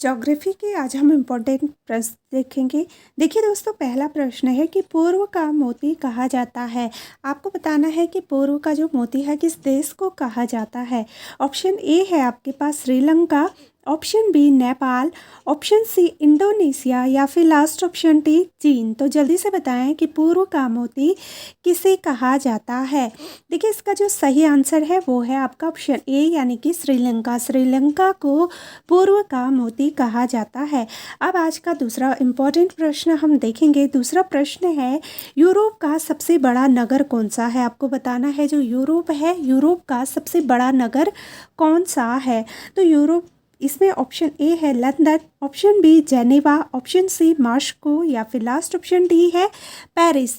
Geography के आज हम इम्पोर्टेंट प्रश्न देखेंगे। देखिए दोस्तों, पहला प्रश्न है कि पूर्व का मोती कहा जाता है। आपको बताना है कि पूर्व का जो मोती है किस देश को कहा जाता है। ऑप्शन ए है आपके पास Sri Lanka, option B Nepal, option C Indonesia या फिर लास्ट ऑप्शन डी चीन। तो जल्दी से बताएं कि पूर्व का मोती किसे कहा जाता है। देखिए, इसका जो सही आंसर है वो है आपका ऑप्शन ए यानी कि श्रीलंका। श्रीलंका को पूर्व का मोती कहा जाता है। अब आज का दूसरा इम्पॉर्टेंट प्रश्न हम देखेंगे। दूसरा प्रश्न है, यूरोप का सबसे बड़ा नगर कौन सा है। आपको बताना है जो यूरोप है, यूरोप का सबसे बड़ा नगर कौन सा है। तो यूरोप, इसमें ऑप्शन ए है London, option B Geneva, option C Moscow या फिर लास्ट ऑप्शन डी है पेरिस।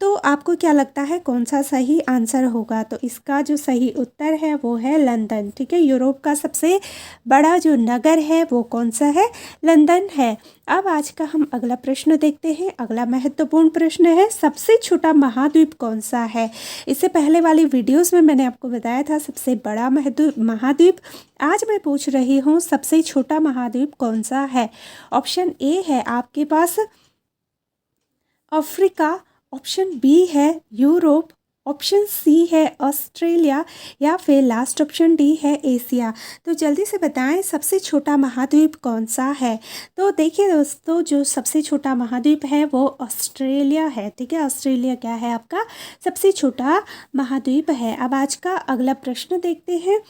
तो आपको क्या लगता है कौन सा सही आंसर होगा। तो इसका जो सही उत्तर है वो है लंदन। ठीक है, यूरोप का सबसे बड़ा जो नगर है वो कौन सा है, लंदन है। अब आज का हम अगला प्रश्न देखते हैं। अगला महत्वपूर्ण प्रश्न है, सबसे छोटा महाद्वीप कौन सा है। इससे पहले वाली वीडियोस में मैंने आपको बताया था सबसे बड़ा महाद्वीप। आज मैं पूछ रही हूँ सबसे छोटा महाद्वीप कौन सा है। ऑप्शन ए है आपके पास अफ्रीका, ऑप्शन बी है यूरोप, ऑप्शन सी है ऑस्ट्रेलिया या फिर लास्ट ऑप्शन डी है एशिया। तो जल्दी से बताएं सबसे छोटा महाद्वीप कौन सा है। तो देखिए दोस्तों, जो सबसे छोटा महाद्वीप है वो ऑस्ट्रेलिया है। ठीक है, ऑस्ट्रेलिया क्या है आपका सबसे छोटा महाद्वीप है। अब आज का अगला प्रश्न देखते हैं।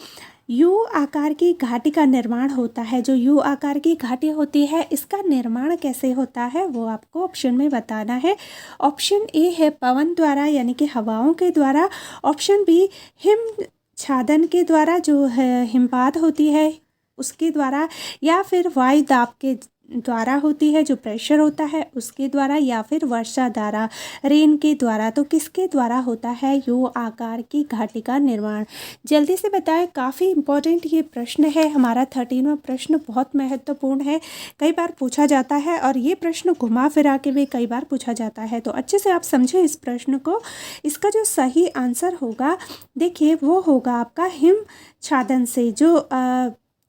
यू आकार की घाटी का निर्माण होता है। जो यू आकार की घाटी होती है इसका निर्माण कैसे होता है वो आपको ऑप्शन में बताना है। ऑप्शन ए है पवन द्वारा यानी कि हवाओं के द्वारा, ऑप्शन बी हिमछादन के द्वारा जो है हिमपात होती है उसके द्वारा, या फिर वायु दाब के द्वारा होती है जो प्रेशर होता है उसके द्वारा, या फिर वर्षा धारा रेन के द्वारा। तो किसके द्वारा होता है यू आकार की घाटी का निर्माण। जल्दी से बताएं, काफ़ी इम्पोर्टेंट ये प्रश्न है। हमारा 13वां प्रश्न बहुत महत्वपूर्ण है, कई बार पूछा जाता है और ये प्रश्न घुमा फिरा के भी कई बार पूछा जाता है। तो अच्छे से आप समझें इस प्रश्न को। इसका जो सही आंसर होगा, देखिए वो होगा आपका हिमछादन से। जो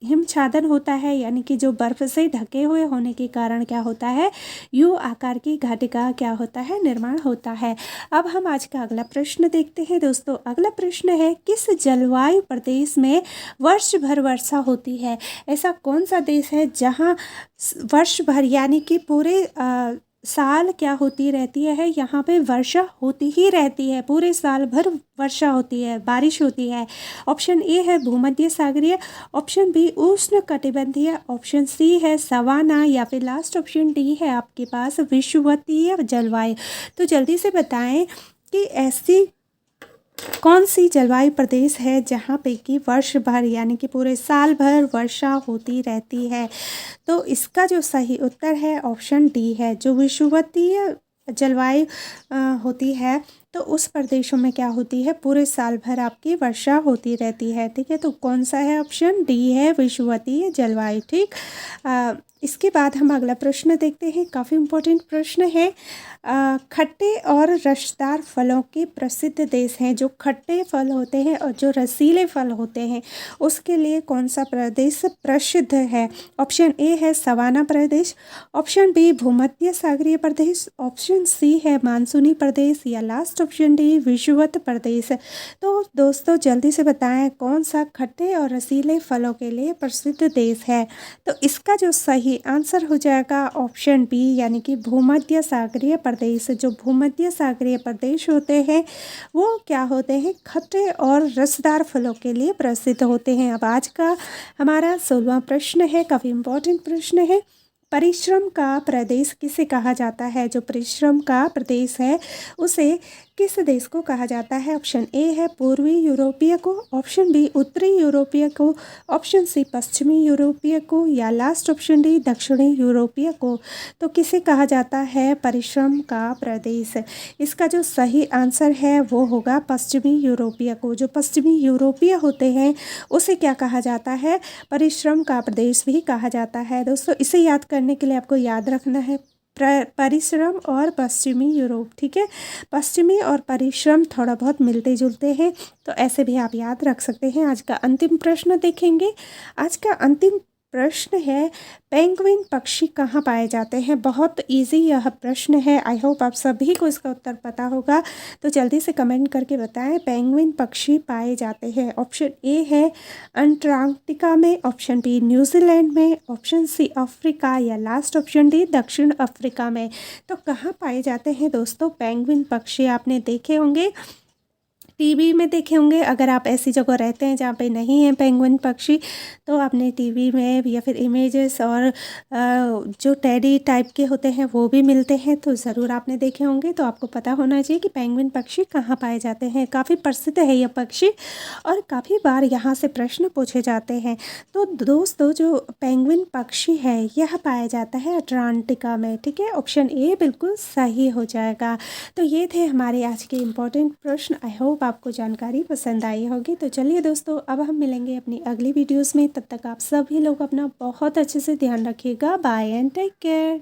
हिमछादन होता है यानी कि जो बर्फ से ढके हुए होने के कारण क्या होता है, यू आकार की घाटी का क्या होता है, निर्माण होता है। अब हम आज का अगला प्रश्न देखते हैं दोस्तों। अगला प्रश्न है, किस जलवायु प्रदेश में वर्ष भर वर्षा होती है। ऐसा कौन सा देश है जहाँ वर्ष भर यानी कि पूरे साल क्या होती रहती है, यहाँ पे वर्षा होती ही रहती है, पूरे साल भर वर्षा होती है, बारिश होती है। ऑप्शन ए है भूमध्य सागरीय, ऑप्शन बी उष्ण कटिबंधीय, ऑप्शन सी है सवाना या फिर लास्ट ऑप्शन डी है आपके पास विषुवतीय जलवायु। तो जल्दी से बताएं कि ऐसी कौन सी जलवायु प्रदेश है जहाँ पे कि वर्ष भर यानी कि पूरे साल भर वर्षा होती रहती है। तो इसका जो सही उत्तर है ऑप्शन डी है। जो विषुवतीय जलवायु होती है तो उस प्रदेशों में क्या होती है, पूरे साल भर आपकी वर्षा होती रहती है। ठीक है, तो कौन सा है, ऑप्शन डी है विषुवतीय जलवायु। ठीक, इसके बाद हम अगला प्रश्न देखते हैं। काफ़ी इम्पोर्टेंट प्रश्न है। खट्टे और रसदार फलों के प्रसिद्ध देश हैं। जो खट्टे फल होते हैं और जो रसीले फल होते हैं उसके लिए कौन सा प्रदेश प्रसिद्ध है। ऑप्शन ए है सवाना प्रदेश, ऑप्शन बी भूमध्य सागरीय प्रदेश, ऑप्शन सी है मानसूनी प्रदेश या लास्ट ऑप्शन डी विषुवत प्रदेश। तो दोस्तों जल्दी से बताएं कौन सा खट्टे और रसीले फलों के लिए प्रसिद्ध देश है। तो इसका जो सही आंसर हो जाएगा ऑप्शन बी यानी कि भूमध्य सागरीय प्रदेश। जो भूमध्य सागरीय प्रदेश होते हैं वो क्या होते हैं, खट्टे और रसदार फलों के लिए प्रसिद्ध होते हैं। अब आज का हमारा 16वां प्रश्न है, काफ़ी इम्पोर्टेंट प्रश्न है। परिश्रम का प्रदेश किसे कहा जाता है। जो परिश्रम का प्रदेश है उसे किस देश को कहा जाता है। ऑप्शन ए है पूर्वी यूरोपीय को, ऑप्शन बी उत्तरी यूरोपीय को, ऑप्शन सी पश्चिमी यूरोपीय को या लास्ट ऑप्शन डी दक्षिणी यूरोपीय को। तो किसे कहा जाता है परिश्रम का प्रदेश। इसका जो सही आंसर है वो होगा पश्चिमी यूरोपीय को। जो पश्चिमी यूरोपीय होते हैं उसे क्या कहा जाता है, परिश्रम का प्रदेश भी कहा जाता है। दोस्तों इसे याद करने के लिए आपको याद रखना है परिश्रम और पश्चिमी यूरोप। ठीक है, पश्चिमी और परिश्रम थोड़ा बहुत मिलते जुलते हैं, तो ऐसे भी आप याद रख सकते हैं। आज का अंतिम प्रश्न देखेंगे। आज का अंतिम प्रश्न है, पेंगुइन पक्षी कहाँ पाए जाते हैं। बहुत इजी यह प्रश्न है। आई होप आप सभी को इसका उत्तर पता होगा। तो जल्दी से कमेंट करके बताएं, पेंगुइन पक्षी पाए जाते हैं। ऑप्शन ए है अंटार्कटिका में, ऑप्शन बी न्यूजीलैंड में, ऑप्शन सी अफ्रीका, या लास्ट ऑप्शन डी दक्षिण अफ्रीका में। तो कहाँ पाए जाते हैं दोस्तों पेंगुइन पक्षी? आपने देखे होंगे, टीवी में देखे होंगे। अगर आप ऐसी जगह रहते हैं जहाँ पे नहीं है पेंगुइन पक्षी, तो आपने टीवी में या फिर इमेजेस और जो टेडी टाइप के होते हैं वो भी मिलते हैं, तो ज़रूर आपने देखे होंगे। तो आपको पता होना चाहिए कि पेंगुइन पक्षी कहाँ पाए जाते हैं। काफ़ी प्रसिद्ध है यह पक्षी और काफ़ी बार यहाँ से प्रश्न पूछे जाते हैं। तो दोस्तों, जो पेंगुइन पक्षी है यह पाया जाता है अंटार्कटिका में। ठीक है, ऑप्शन ए बिल्कुल सही हो जाएगा। तो ये थे हमारे आज के इम्पोर्टेंट प्रश्न। आई होप आपको जानकारी पसंद आई होगी। तो चलिए दोस्तों, अब हम मिलेंगे अपनी अगली वीडियोस में। तब तक आप सभी लोग अपना बहुत अच्छे से ध्यान रखिएगा। Bye and take care.